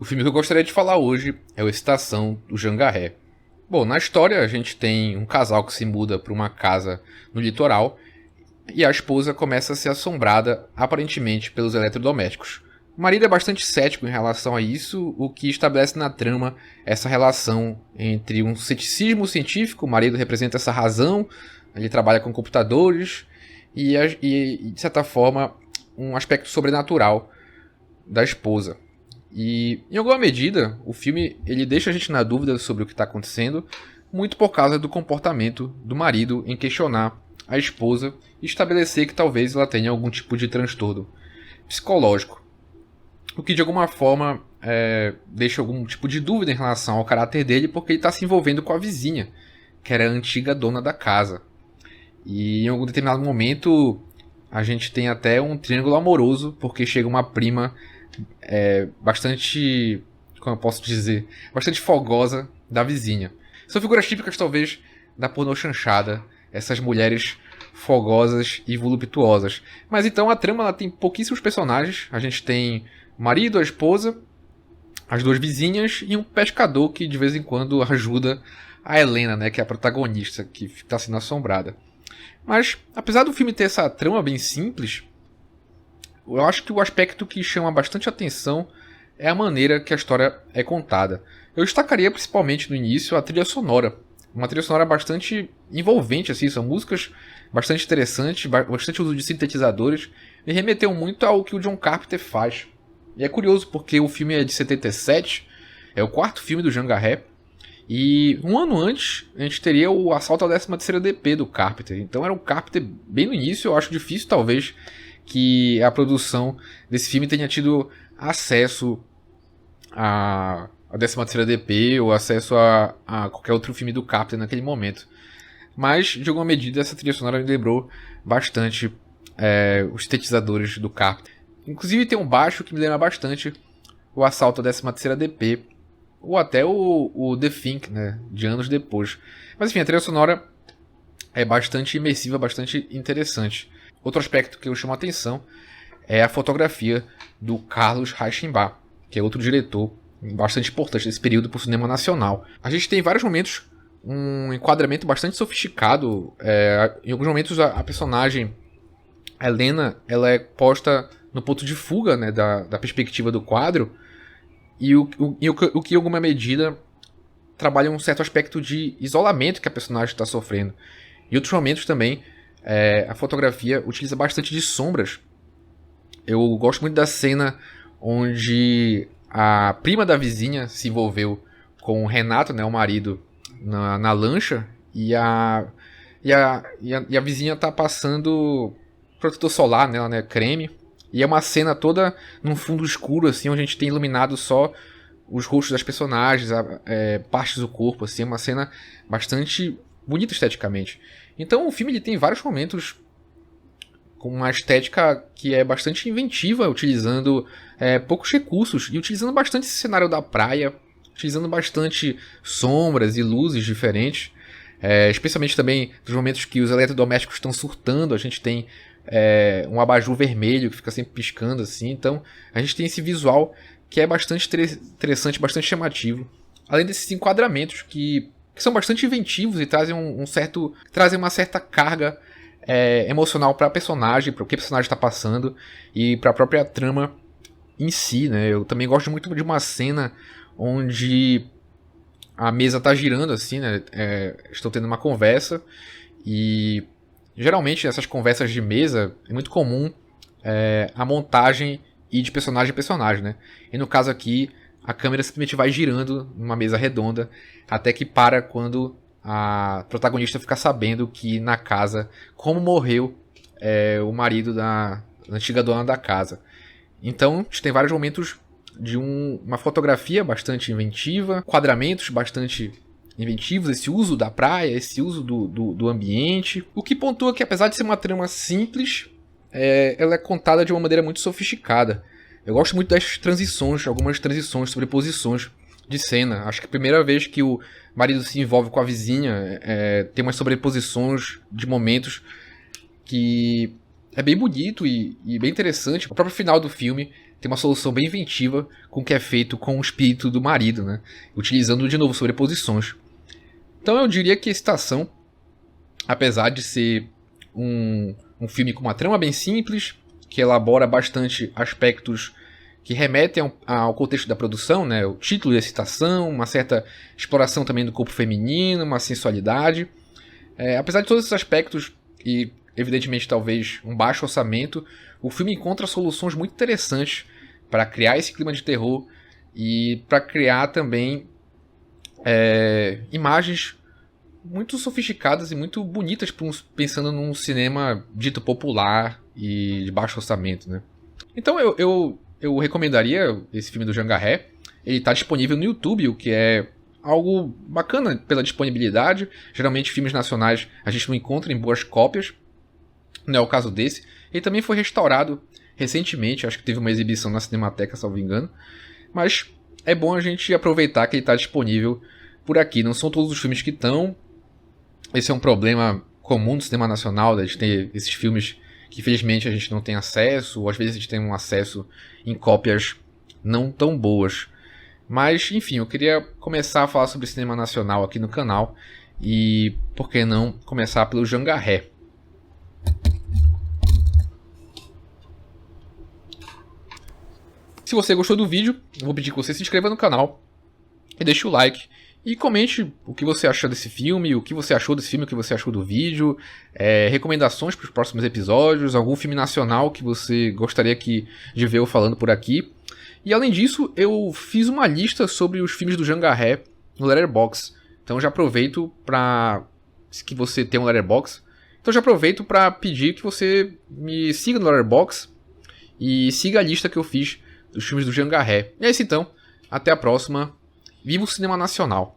O filme que eu gostaria de falar hoje é o Estação do Jangaré. Bom, na história a gente tem um casal que se muda para uma casa no litoral e a esposa começa a ser assombrada, aparentemente, pelos eletrodomésticos. O marido é bastante cético em relação a isso, o que estabelece na trama essa relação entre um ceticismo científico, o marido representa essa razão, ele trabalha com computadores, e de certa forma, um aspecto sobrenatural da esposa. E, em alguma medida, o filme ele deixa a gente na dúvida sobre o que está acontecendo, muito por causa do comportamento do marido em questionar a esposa e estabelecer que talvez ela tenha algum tipo de transtorno psicológico. O que de alguma forma deixa algum tipo de dúvida em relação ao caráter dele, porque ele está se envolvendo com a vizinha, que era a antiga dona da casa. E em algum determinado momento a gente tem até um triângulo amoroso, porque chega uma prima bastante, como eu posso dizer, bastante fogosa da vizinha. São figuras típicas, talvez, da pornô chanchada, essas mulheres fogosas e voluptuosas. Mas então a trama ela tem pouquíssimos personagens. A gente tem o marido, a esposa, as duas vizinhas e um pescador que de vez em quando ajuda a Helena, né, que é a protagonista, que está sendo assombrada. Mas, apesar do filme ter essa trama bem simples, eu acho que o aspecto que chama bastante atenção é a maneira que a história é contada. Eu destacaria principalmente no início a trilha sonora. Uma trilha sonora bastante envolvente, assim, são músicas bastante interessantes, bastante uso de sintetizadores, e remeteu muito ao que o John Carpenter faz. E é curioso porque o filme é de 77, é o quarto filme do Jangaré, e um ano antes a gente teria o Assalto à 13ª DP do Carpenter. Então era um Carpenter bem no início, eu acho difícil talvez que a produção desse filme tenha tido acesso a 13ª DP ou acesso a qualquer outro filme do Carpenter naquele momento. Mas, de alguma medida, essa trilha sonora me lembrou bastante os sintetizadores do Carpenter. Inclusive tem um baixo que me lembra bastante o Assalto à 13ª DP, ou até o The Think, né, de anos depois. Mas enfim, a trilha sonora é bastante imersiva, bastante interessante. Outro aspecto que eu chamo a atenção é a fotografia do Carlos Reichenbach, que é outro diretor bastante importante desse período para o cinema nacional. A gente tem em vários momentos um enquadramento bastante sofisticado. Em alguns momentos a personagem Helena ela é posta no ponto de fuga, né, da perspectiva do quadro, e o que em alguma medida trabalha um certo aspecto de isolamento que a personagem está sofrendo. Em outros momentos também a fotografia utiliza bastante de sombras. Eu gosto muito da cena onde a prima da vizinha se envolveu com o Renato, né, o marido, na lancha, e a vizinha tá passando protetor solar nela, né, creme. E é uma cena toda num fundo escuro, assim, onde a gente tem iluminado só os rostos das personagens, partes do corpo, assim, é uma cena bastante bonita esteticamente. Então o filme ele tem vários momentos com uma estética que é bastante inventiva, utilizando poucos recursos e utilizando bastante esse cenário da praia, utilizando bastante sombras e luzes diferentes, especialmente também nos momentos que os eletrodomésticos estão surtando, a gente tem um abajur vermelho que fica sempre piscando assim, então a gente tem esse visual que é bastante interessante, bastante chamativo, além desses enquadramentos que são bastante inventivos e trazem trazem uma certa carga emocional para a personagem, para o que a personagem está passando e para a própria trama em si, né? Eu também gosto muito de uma cena onde a mesa está girando assim, né? Estou tendo uma conversa e geralmente nessas conversas de mesa é muito comum a montagem ir de personagem a personagem, né? E no caso aqui a câmera simplesmente vai girando numa mesa redonda até que para quando a protagonista fica sabendo que na casa, como morreu o marido da antiga dona da casa. Então, a gente tem vários momentos de uma fotografia bastante inventiva, quadramentos bastante inventivos, esse uso da praia, esse uso do ambiente. O que pontua que, apesar de ser uma trama simples, ela é contada de uma maneira muito sofisticada. Eu gosto muito das transições, algumas transições, sobreposições de cena. Acho que a primeira vez que o marido se envolve com a vizinha tem umas sobreposições de momentos que é bem bonito e bem interessante. O próprio final do filme tem uma solução bem inventiva com o que é feito com o espírito do marido, né? Utilizando de novo sobreposições. Então eu diria que Excitação, apesar de ser um filme com uma trama bem simples, que elabora bastante aspectos que remetem ao contexto da produção, né? O título de Excitação, uma certa exploração também do corpo feminino, uma sensualidade. Apesar de todos esses aspectos e, evidentemente, talvez um baixo orçamento, o filme encontra soluções muito interessantes para criar esse clima de terror e para criar também imagens muito sofisticadas e muito bonitas pensando num cinema dito popular e de baixo orçamento, né? Então eu recomendaria esse filme do Jean Garret. Ele está disponível no YouTube, o que é algo bacana pela disponibilidade. Geralmente filmes nacionais a gente não encontra em boas cópias, não é o caso desse. Ele também foi restaurado recentemente, acho que teve uma exibição na Cinemateca, salvo engano. Mas é bom a gente aproveitar que ele está disponível por aqui. Não são todos os filmes que estão. Esse é um problema comum do cinema nacional, de ter esses filmes que infelizmente a gente não tem acesso, ou às vezes a gente tem um acesso em cópias não tão boas. Mas, enfim, eu queria começar a falar sobre cinema nacional aqui no canal, e por que não começar pelo Jean Garret. Se você gostou do vídeo, eu vou pedir que você se inscreva no canal e deixe o like. E comente o que você achou desse filme, o que você achou desse filme, o que você achou do vídeo, recomendações para os próximos episódios, algum filme nacional que você gostaria de ver eu falando por aqui. E além disso, eu fiz uma lista sobre os filmes do Jean Garret no Letterboxd. Então já aproveito para... que você tem um Letterboxd. Então já aproveito para pedir que você me siga no Letterboxd e siga a lista que eu fiz dos filmes do Jean Garret. E é isso então, até a próxima. Viva o cinema nacional!